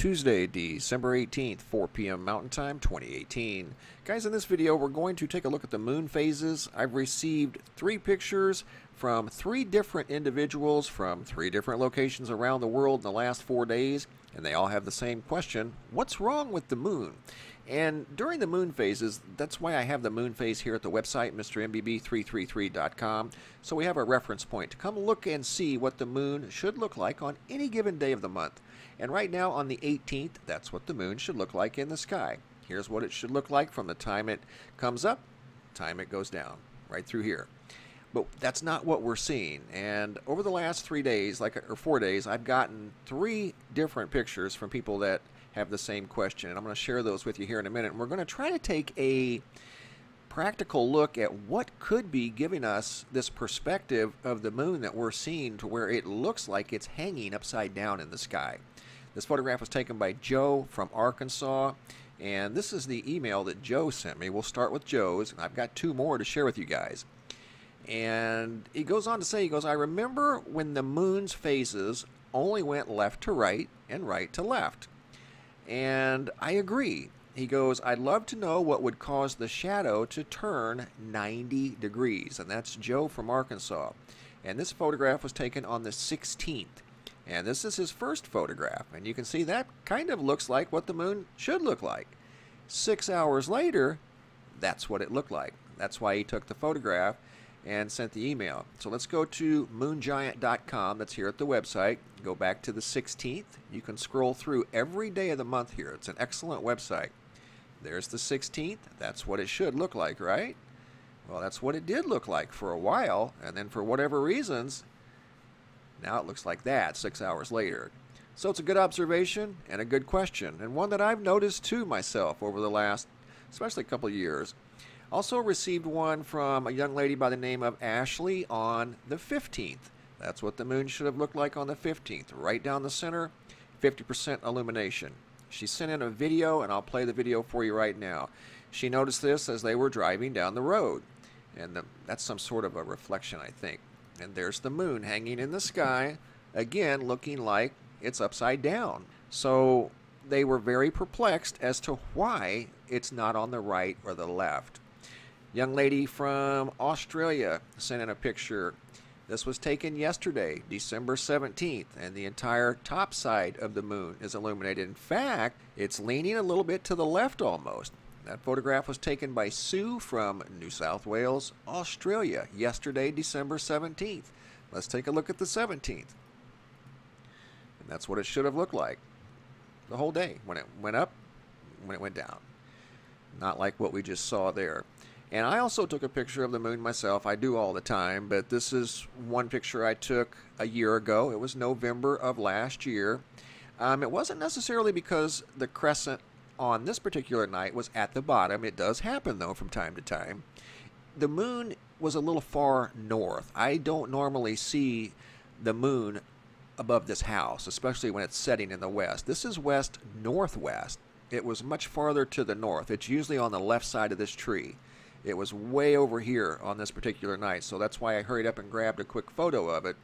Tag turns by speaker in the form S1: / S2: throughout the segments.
S1: Tuesday, December 18th, 4 p.m. Mountain Time, 2018. Guys, in this video, we're going to take a look at the moon phases. I've received 3 pictures from 3 different individuals from 3 different locations around the world in the last 4 days, and they all have the same question: what's wrong with the moon? And during the moon phases, that's why I have the moon phase here at the website, MrMBB333.com, so we have a reference point to come look and see what the moon should look like on any given day of the month. And right now on the 18th, that's what the moon should look like in the sky. Here's what it should look like from the time it comes up, time it goes down, right through here. But that's not what we're seeing. And over the last 3 days, or 4 days, I've gotten 3 different pictures from people that have the same question. And I'm going to share those with you here in a minute. And we're going to try to take a practical look at what could be giving us this perspective of the moon that we're seeing to where it looks like it's hanging upside down in the sky. This photograph was taken by Joe from Arkansas, and this is the email that Joe sent me. We'll start with Joe's, and I've got 2 more to share with you guys. And he goes on to say, I remember when the moon's phases only went left to right and right to left. And I agree. He goes, I'd love to know what would cause the shadow to turn 90 degrees. And that's Joe from Arkansas. And this photograph was taken on the 16th. And this is his first photograph. And you can see that kind of looks like what the moon should look like. 6 hours later, that's what it looked like. That's why he took the photograph and sent the email. So let's go to moongiant.com. That's here at the website. Go back to the 16th. You can scroll through every day of the month here. It's an excellent website. There's the 16th. That's what it should look like, right? Well, that's what it did look like for a while, and then for whatever reasons, now it looks like that 6 hours later. So it's a good observation and a good question, and one that I've noticed too myself over the last, especially a couple of years. Also received one from a young lady by the name of Ashley on the 15th. That's what the moon should have looked like on the 15th. Right down the center, 50% illumination. She sent in a video, and I'll play the video for you right now. She noticed this as they were driving down the road. And that's some sort of a reflection, I think. And there's the moon hanging in the sky, again looking like it's upside down. So they were very perplexed as to why it's not on the right or the left. Young lady from Australia sent in a picture. This was taken yesterday, December 17th, and the entire top side of the moon is illuminated. In fact, it's leaning a little bit to the left almost. That photograph was taken by Sue from New South Wales, Australia, yesterday, December 17th. Let's take a look at the 17th. And that's what it should have looked like the whole day, when it went up, when it went down. Not like what we just saw there. And I also took a picture of the moon myself. I do all the time, but this is one picture I took a year ago. It was November of last year. It wasn't necessarily because the crescent on this particular night was at the bottom. It does happen, though, from time to time. The moon was a little far north. I don't normally see the moon above this house, especially when it's setting in the west. This is west-northwest. It was much farther to the north. It's usually on the left side of this tree. It was way over here on this particular night, so that's why I hurried up and grabbed a quick photo of it.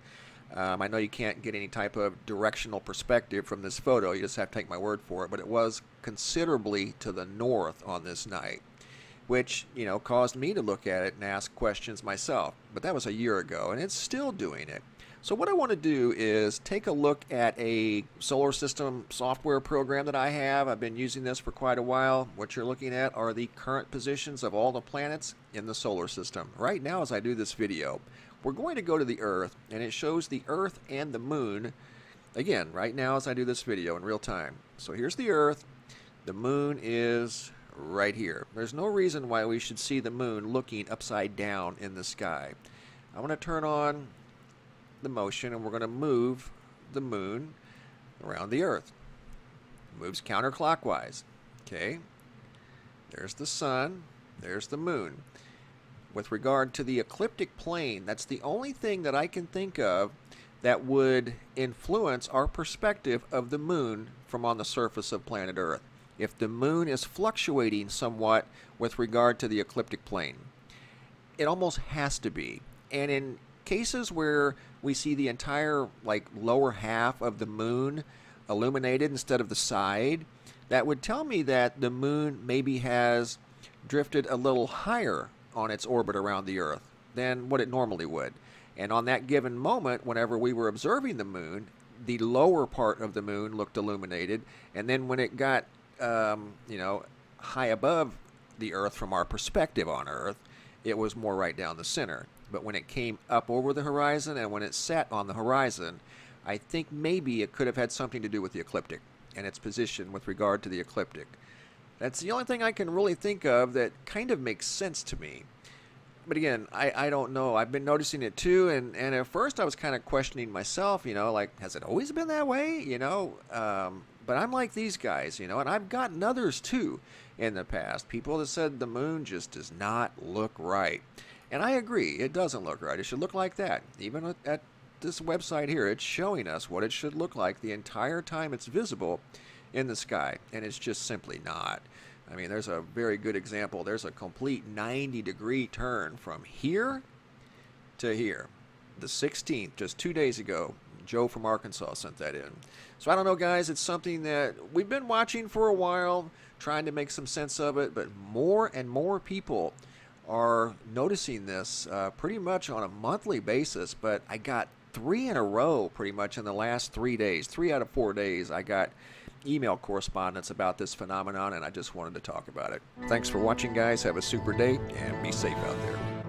S1: I know you can't get any type of directional perspective from this photo. You just have to take my word for it, but it was considerably to the north on this night, which, caused me to look at it and ask questions myself. But that was a year ago, and it's still doing it. So what I want to do is take a look at a solar system software program that I have. I've been using this for quite a while. What you're looking at are the current positions of all the planets in the solar system. Right now, as I do this video, we're going to go to the Earth, and it shows the Earth and the moon, again, right now as I do this video in real time. So here's the Earth. The moon is right here. There's no reason why we should see the moon looking upside down in the sky. I'm going to turn on the motion, and we're going to move the moon around the Earth. It moves counterclockwise. Okay, there's the sun, there's the moon. With regard to the ecliptic plane, that's the only thing that I can think of that would influence our perspective of the moon from on the surface of planet Earth. If the moon is fluctuating somewhat with regard to the ecliptic plane, it almost has to be. And in cases where we see the entire lower half of the moon illuminated instead of the side, that would tell me that the moon maybe has drifted a little higher on its orbit around the Earth than what it normally would. And on that given moment, whenever we were observing the moon, the lower part of the moon looked illuminated, and then when it got high above the Earth from our perspective on Earth, it was more right down the center. But when it came up over the horizon and when it sat on the horizon, I think maybe it could have had something to do with the ecliptic and its position with regard to the ecliptic. That's the only thing I can really think of that kind of makes sense to me. But again, I don't know. I've been noticing it too, and at first I was kind of questioning myself, like, has it always been that way, But I'm like these guys, and I've gotten others too in the past. People that said the moon just does not look right. And I agree, it doesn't look right. It should look like that. Even at this website here, it's showing us what it should look like the entire time it's visible in the sky, and it's just simply not. I mean, there's a very good example. There's a complete 90-degree turn from here to here. The 16th, just 2 days ago, Joe from Arkansas sent that in. So I don't know, guys. It's something that we've been watching for a while, trying to make some sense of it, but more and more people are noticing this pretty much on a monthly basis. But I got 3 in a row pretty much in the last 3 days. 3 out of 4 days I got email correspondence about this phenomenon, and I just wanted to talk about it. Thanks for watching, guys. Have a super day, and be safe out there.